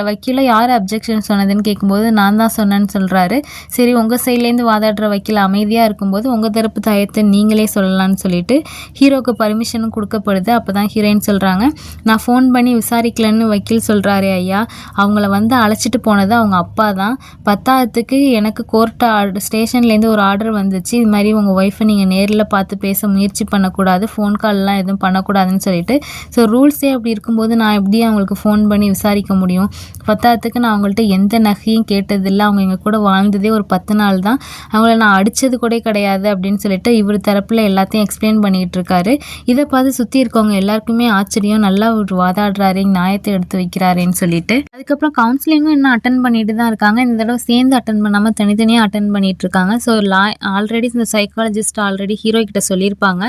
வக்கீல யார் அப்ஜெக்ஷன் சொன்னதுன்னு கேட்கும்போது நான் தான் சொன்னேன்னு சொல்கிறாரு. சரி, உங்கள் சைட்லேருந்து வாதாடுற வக்கீல் அமைதியாக இருக்கும்போது உங்கள் தரப்பு தயத்தை நீங்களே சொல்லலான்னு சொல்லிட்டு ஹீரோக்கு பர்மிஷனும் கொடுக்கப்படுது. அப்போ தான் ஹீரோயின் சொல்கிறாங்க, நான் ஃபோன் பண்ணி விசாரிக்கலன்னு வக்கீல் சொல்கிறாரே ஐயா, அவங்கள வந்து அழைச்சிட்டு போனது அவங்க அப்பா தான். பத்தாவதுக்கு எனக்கு கோர்ட் ஸ்டேஷன்லேருந்து ஒரு ஆர்டர் வந்துச்சு, இது மாதிரி உங்கள் ஒய்ஃபை நீங்கள் நேரில் பார்த்து பேச முயற்சி பண்ணக்கூடாது, ஃபோன் கால்லாம் எதுவும் பண்ணக்கூடாதுன்னு சொல்லிட்டு. ஸோ ரூல்ஸே அப்படி இருக்கும்போது நான் எப்படி அவங்களுக்கு ஃபோன் பண்ணி விசாரிக்க முடியும்? பத்தாவதுக்கு நான் அவங்கள்ட்ட எந்த நகையும் கேட்டதில்லை, அவங்க எங்கள் கூட வாழ்ந்ததே ஒரு 10 நாள் தான், அவங்கள நான் அடித்தது கூட கிடையாது அப்படின்னு சொல்லிட்டு இவர் தரப்பில் எல்லாத்தையும் எக்ஸ்பிளைன் பண்ணிக்கிட்டு இருக்காரு. இதை பார்த்து சுற்றி இருக்கவங்க எல்லாருக்குமே ஆச்சரியம், நல்லா ஒரு வாதாடுறாரு, நியாயத்தை எடுத்து வைக்கிறாருன்னு சொல்லிட்டு. அதுக்கப்புறம் கவுன்சிலிங்கும் இன்னும் அட்டன் பண்ணிட்டு தான் இருக்காங்க. இந்த தடவை சேர்ந்து அட்டன் பண்ணாமல் தனித்தனியாக அட்டன் பண்ணிட்டு இருக்காங்க. ஸோ ஆல்ரெடி இந்த சைக்காலஜிஸ்ட் ஆல்ரெடி ஹீரோ கிட்ட சொல்லியிருப்பாங்க,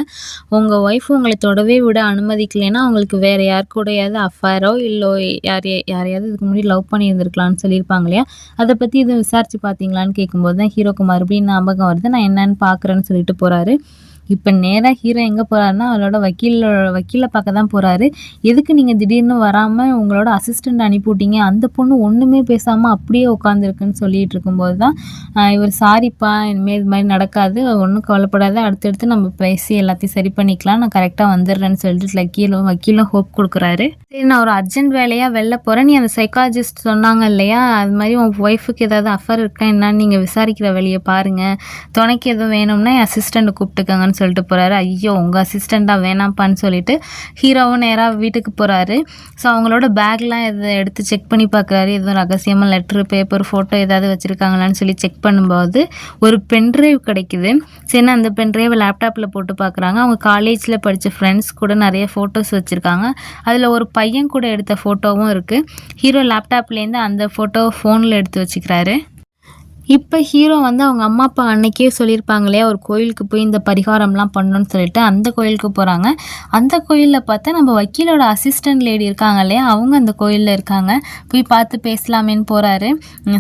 உங்கள் ஒய்ஃப் உங்களை தொடவே விட அனுமதிக்கலைன்னா அவங்களுக்கு வேறு யார் கூடயாவது அஃபேரோ இல்லை யாரையாவது இதுக்கு முன்னாடி லவ் பண்ணியிருந்திருக்கலாம்னு சொல்லியிருப்பாங்க இல்லையா? அதை பற்றி எதுவும் விசாரித்து பார்த்தீங்களான்னு கேட்கும்போது தான் ஹீரோக்கு மறுபடியும் ஞாபகம் வருது. நான் என்னன்னு பார்க்குறேன்னு சொல்லிட்டு போகிறாரு. இப்போ நேராக ஹீரோ எங்கே போகிறாருன்னா அவரோட வக்கீலை பார்க்க தான் போகிறாரு. எதுக்கு நீங்கள் திடீர்னு வராமல் உங்களோட அசிஸ்டண்ட் அனுப்பிவிட்டீங்க, அந்த பொண்ணு ஒன்றுமே பேசாமல் அப்படியே உட்காந்துருக்குன்னு சொல்லிட்டு இருக்கும்போது தான் இவர் சாரிப்பா, இனிமேல் இது மாதிரி நடக்காது, ஒன்றும் கவலைப்படாத, அடுத்தடுத்து நம்ம பேசி எல்லாத்தையும் சரி பண்ணிக்கலாம், நான் கரெக்டாக வந்துடுறேன்னு சொல்லிட்டு வக்கீலும் ஹோப் கொடுக்குறாரு. சரி, நான் ஒரு அர்ஜென்ட் வேலையாக வெளில போகிறேன், நீ அந்த சைக்காலஜிஸ்ட் சொன்னாங்க இல்லையா, அது மாதிரி உன் ஒய்ஃபுக்கு ஏதாவது அஃபர் இருக்கா என்னன்னு நீங்கள் விசாரிக்கிற வேலையை பாருங்கள், துணைக்கு எதுவும் வேணும்னா என் அசிஸ்டண்ட்டை கூப்பிட்டுக்கங்கன்னு சொல்லிட்டு போகிறாரு. ஐயோ உங்கள் அசிஸ்டண்ட்டாக வேணாம்ப்பான்னு சொல்லிட்டு ஹீரோவும் நேராக வீட்டுக்கு போகிறாரு. ஸோ அவங்களோட பேக்லாம் இதை எடுத்து செக் பண்ணி பார்க்குறாரு. எதுவும் ரகசியமாக லெட்ரு, பேப்பர், ஃபோட்டோ ஏதாவது வச்சுருக்காங்களான்னு சொல்லி செக் பண்ணும்போது ஒரு பென்ட்ரைவ் கிடைக்குது. சரின்னா அந்த பென்ட்ரைவை லேப்டாப்பில் போட்டு பார்க்குறாங்க. அவங்க காலேஜில் படித்த ஃப்ரெண்ட்ஸ் கூட நிறைய ஃபோட்டோஸ் வச்சுருக்காங்க. அதில் ஒரு பையன் கூட எடுத்த ஃபோட்டோவும் இருக்குது. ஹீரோ லேப்டாப்லேருந்து அந்த ஃபோட்டோவை ஃபோனில் எடுத்து வச்சுக்கிறாரு. இப்போ ஹீரோ அவங்க அம்மா அப்பா அன்னைக்கே சொல்லியிருப்பாங்க இல்லையா, ஒரு கோயிலுக்கு போய் இந்த பரிகாரம்லாம் பண்ணணும்னு சொல்லிட்டு அந்த கோயிலுக்கு போகிறாங்க. அந்த கோயிலில் பார்த்தா நம்ம வக்கீலோட அசிஸ்டன்ட் லேடி இருக்காங்க இல்லையா, அவங்க அந்த கோயிலில் இருக்காங்க. போய் பார்த்து பேசலாமேன்னு போகிறாரு.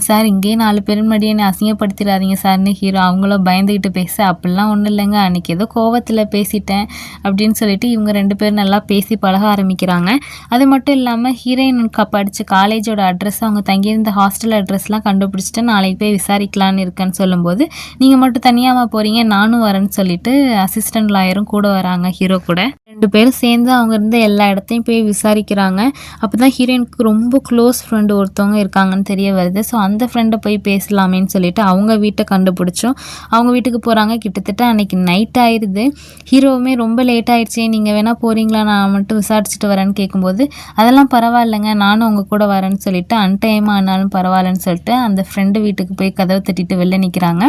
சார் இங்கேயே 4 பேர் முன்னாடியே என்னை அசிங்கப்படுத்திடாதீங்க சார்னு ஹீரோ அவங்களும் பயந்துக்கிட்டு பேச, அப்படிலாம் ஒன்றும் இல்லைங்க, அன்றைக்கி ஏதோ கோவத்தில் பேசிட்டேன் அப்படின்னு சொல்லிட்டு இவங்க 2 பேரும் நல்லா பேசி பழக ஆரம்பிக்கிறாங்க. அது மட்டும் இல்லாமல் ஹீரோயின் படித்த காலேஜோட அட்ரஸ், அவங்க தங்கியிருந்த ஹாஸ்டல் அட்ரஸ்லாம் கண்டுபிடிச்சிட்டு நாளைக்கு போய் விசாரிக்கலான்னு இருக்கேன்னு சொல்லும்போது, நீங்கள் மட்டும் தனியாக போகிறீங்க, நானும் வரேன்னு சொல்லிட்டு அசிஸ்டன்ட் லாயரும் கூட வராங்க ஹீரோ கூட. 2 பேரும் சேர்ந்து அவங்க இருந்த எல்லா இடத்தையும் போய் விசாரிக்கிறாங்க. அப்போ தான் ஹீரோயினுக்கு ரொம்ப க்ளோஸ் ஃப்ரெண்டு ஒருத்தவங்க இருக்காங்கன்னு தெரிய வருது. ஸோ அந்த ஃப்ரெண்டை போய் பேசலாமேன்னு சொல்லிட்டு அவங்க வீட்டை கண்டுபிடிச்சோம் அவங்க வீட்டுக்கு போகிறாங்க. கிட்டத்தட்ட அன்றைக்கி நைட் ஆயிடுது. ஹீரோவுமே ரொம்ப லேட் ஆயிடுச்சு, நீங்கள் வேணால் போகிறீங்களா, நான் மட்டும் விசாரிச்சுட்டு வரேன்னு கேட்கும்போது, அதெல்லாம் பரவாயில்லைங்க, நானும் உங்கள் கூட வரேன்னு சொல்லிட்டு அன்டைமாக ஆனாலும் பரவாயில்லன்னு சொல்லிட்டு அந்த ஃப்ரெண்டு வீட்டுக்கு போய் கதவை தட்டிட்டு வெளில நிற்கிறாங்க.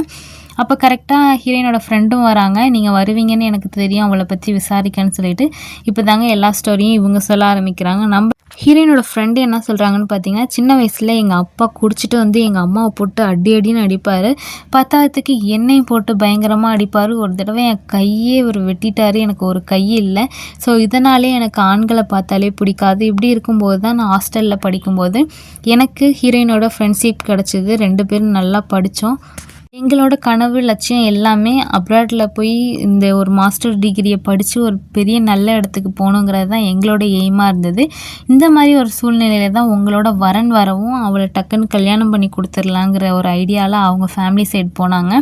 அப்போ கரெக்டாக ஹீரோயினோட ஃப்ரெண்டும் வராங்க. நீங்கள் வருவீங்கன்னு எனக்கு தெரியும், அவளை பற்றி விசாரிக்கன்னு சொல்லிட்டு இப்போ தாங்க எல்லா ஸ்டோரியும் இவங்க சொல்ல ஆரம்பிக்கிறாங்க. நம்ம ஹீரோயினோட ஃப்ரெண்டு என்ன சொல்கிறாங்கன்னு பார்த்தீங்கன்னா, சின்ன வயசில் எங்கள் அப்பா குடிச்சிட்டு எங்கள் அம்மாவை போட்டு அடின்னு அடிப்பார், பத்தாவதுக்கு எண்ணெயும் போட்டு பயங்கரமாக அடிப்பார். ஒரு தடவை என் கையே வெட்டிட்டார், எனக்கு ஒரு கை இல்லை. ஸோ இதனாலே எனக்கு ஆண்களை பார்த்தாலே பிடிக்காது. இப்படி இருக்கும்போது தான் நான் ஹாஸ்டலில் படிக்கும்போது எனக்கு ஹீரோயினோட ஃப்ரெண்ட்ஷிப் கிடச்சிது. 2 பேரும் நல்லா படித்தோம். எங்களோட கனவு லட்சியம் எல்லாமே அப்ராடில் போய் இந்த ஒரு மாஸ்டர் டிகிரியை படித்து ஒரு பெரிய நல்ல இடத்துக்கு போகணுங்கிறது தான் எங்களோட எய்மாக இருந்தது. இந்த மாதிரி ஒரு சூழ்நிலையில் தான் உங்களோட வரன் வரவும் அவளை டக்குன்னு கல்யாணம் பண்ணி கொடுத்துடலாங்கிற ஒரு ஐடியாவில் அவங்க ஃபேமிலி சைடு போனாங்க.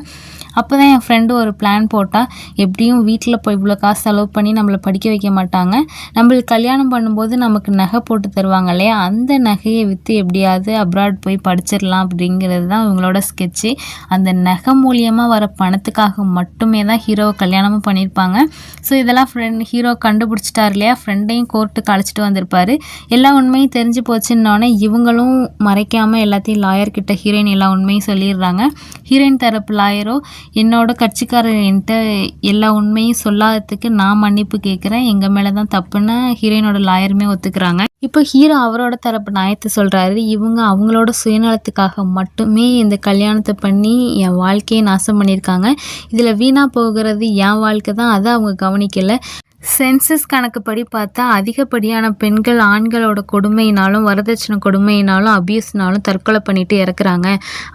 அப்போ தான் என் ஃப்ரெண்டு ஒரு பிளான் போட்டால், எப்படியும் வீட்டில் போய் இவ்வளோ காசு செலவு பண்ணி நம்மளை படிக்க வைக்க மாட்டாங்க, நம்மளுக்கு கல்யாணம் பண்ணும்போது நமக்கு நகை போட்டு தருவாங்க இல்லையா, அந்த நகையை விற்று எப்படியாவது அப்ராட் போய் படிச்சிடலாம் அப்படிங்கிறது தான் இவங்களோட ஸ்கெட்சு. அந்த நகை மூலியமாக வர பணத்துக்காக மட்டுமே தான் ஹீரோவை கல்யாணமும் பண்ணியிருப்பாங்க. ஸோ இதெல்லாம் ஹீரோ கண்டுபிடிச்சிட்டார் இல்லையா, ஃப்ரெண்டையும் கோர்ட்டுக்கு அழைச்சிட்டு வந்திருப்பார். எல்லா உண்மையும் தெரிஞ்சு போச்சுன்னொடனே இவங்களும் மறைக்காமல் எல்லாத்தையும் லாயர்கிட்ட ஹீரோயின் எல்லா உண்மையும் சொல்லிடுறாங்க. ஹீரோயின் தரப்பு லாயரோ, என்னோட கட்சிக்காரர் என்கிட்ட எல்லா உண்மையும் சொல்லாததுக்கு நான் மன்னிப்பு கேட்குறேன், எங்கள் மேலே தான் தப்புன்னு ஹீரோயினோட லாயருமே ஒத்துக்கிறாங்க. இப்போ ஹீரோ அவரோட தரப்பு நியாயத்தை சொல்கிறாரு. இவங்க அவங்களோட சுயநலத்துக்காக மட்டுமே இந்த கல்யாணத்தை பண்ணி என் வாழ்க்கையை நாசம் பண்ணியிருக்காங்க, இதில் வீணாக போகிறது என் வாழ்க்கை தான், அதை அவங்க கவனிக்கலை. சென்சஸ் கணக்குப்படி பார்த்தா அதிகப்படியான பெண்கள் ஆண்களோட கொடுமையினாலும் வரதட்சணை கொடுமையினாலும் அபியூஸ்னாலும் தற்கொலை பண்ணிட்டு இறக்குறாங்க.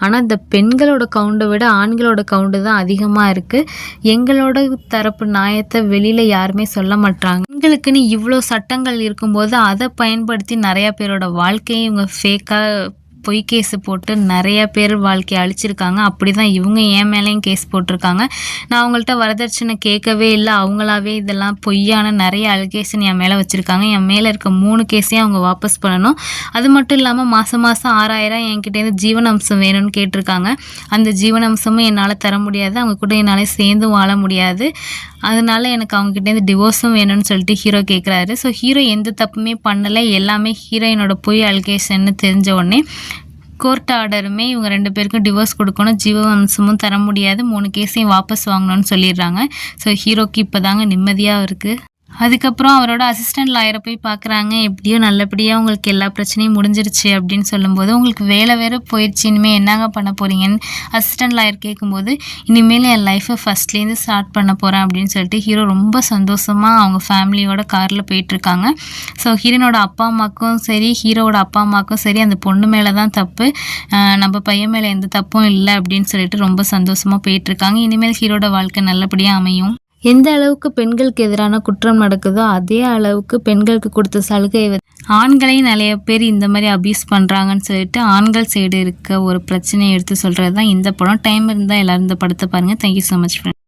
ஆனால் இந்த பெண்களோட கவுண்டை விட ஆண்களோட கவுண்டு தான் அதிகமாக இருக்குது. எங்களோட தரப்பு நியாயத்தை வெளியில் யாருமே சொல்ல மாட்டாங்க. பெண்களுக்குன்னு இவ்வளோ சட்டங்கள் இருக்கும்போது அதை பயன்படுத்தி நிறையா பேரோட வாழ்க்கையை இவங்க ஃபேக்காக பொய் கேஸு போட்டு நிறைய பேர் வாழ்க்கையை அழிச்சிருக்காங்க. அப்படி தான் இவங்க என் மேலேயும் கேஸ் போட்டிருக்காங்க. நான் அவங்கள்ட்ட வரதட்சணை கேட்கவே இல்லை, அவங்களாவே இதெல்லாம் பொய்யான நிறைய அலிகேஷன் என் மேலே வச்சுருக்காங்க. என் மேலே இருக்க 3 கேஸையும் அவங்க வாபஸ் பண்ணணும். அது மட்டும் இல்லாமல் மாதம் 6000 என்கிட்டேருந்து ஜீவனாம்சம் வேணும்னு கேட்டிருக்காங்க. அந்த ஜீவனாம்சமும் என்னால் தர முடியாது, அவங்க கூட என்னால் சேர்ந்து வாழ முடியாது, அதனால எனக்கு அவங்ககிட்டேருந்து டிவோர்ஸும் வேணும்னு சொல்லிட்டு ஹீரோ கேட்குறாரு. ஸோ ஹீரோ எந்த தப்புமே பண்ணலை, எல்லாமே ஹீரோயினோட பொய் அலிகேஷன்னு தெரிஞ்ச உடனே கோர்ட் ஆர்டருமே இவங்க 2 பேருக்கும் டிவோர்ஸ் கொடுக்கணும், ஜீவவம்சமும் தர முடியாது, 3 கேஸையும் வாபஸ் வாங்கணும்னு சொல்லிடுறாங்க. ஸோ ஹீரோக்கு இப்போ தாங்க நிம்மதியாக இருக்குது. அதுக்கப்புறம் அவரோட அசிஸ்டன்ட் லாயரை போய் பார்க்குறாங்க. எப்படியோ நல்லபடியாக உங்களுக்கு எல்லா பிரச்சனையும் முடிஞ்சிருச்சு அப்படின்னு சொல்லும்போது, உங்களுக்கு வேலை வேறு போயிடுச்சு, இனிமேல் என்னங்க பண்ண போகிறீங்கன்னு அசிஸ்டன்ட் லாயர் கேட்கும்போது, இனிமேல் என் லைஃப்பை ஃபஸ்ட்லேருந்து ஸ்டார்ட் பண்ண போகிறேன் அப்படின்னு சொல்லிட்டு ஹீரோ ரொம்ப சந்தோஷமாக அவங்க ஃபேமிலியோட காரில் போயிட்டுருக்காங்க. ஸோ ஹீரோனோட அப்பா அம்மாவுக்கும் சரி, ஹீரோவோட அப்பா அம்மாவுக்கும் சரி அந்த பொண்ணு மேலே தான் தப்பு, நம்ம பையன் மேலே எந்த தப்பும் இல்லை அப்படின்னு சொல்லிட்டு ரொம்ப சந்தோஷமாக போயிட்டுருக்காங்க. இனிமேல் ஹீரோட வாழ்க்கை நல்லபடியாக அமையும். எந்த அளவுக்கு பெண்களுக்கு எதிரான குற்றம் நடக்குதோ அதே அளவுக்கு பெண்களுக்கு கொடுத்த சலுகை ஆண்களையும் நிறைய பேர் இந்த மாதிரி அபியூஸ் பண்ணுறாங்கன்னு சொல்லிட்டு ஆண்கள் சைடு இருக்க ஒரு பிரச்சனையை எடுத்து சொல்கிறது தான் இந்த படம். டைம் இருந்தால் எல்லோரும் இந்த படத்தை பாருங்கள். Thank you so much friend.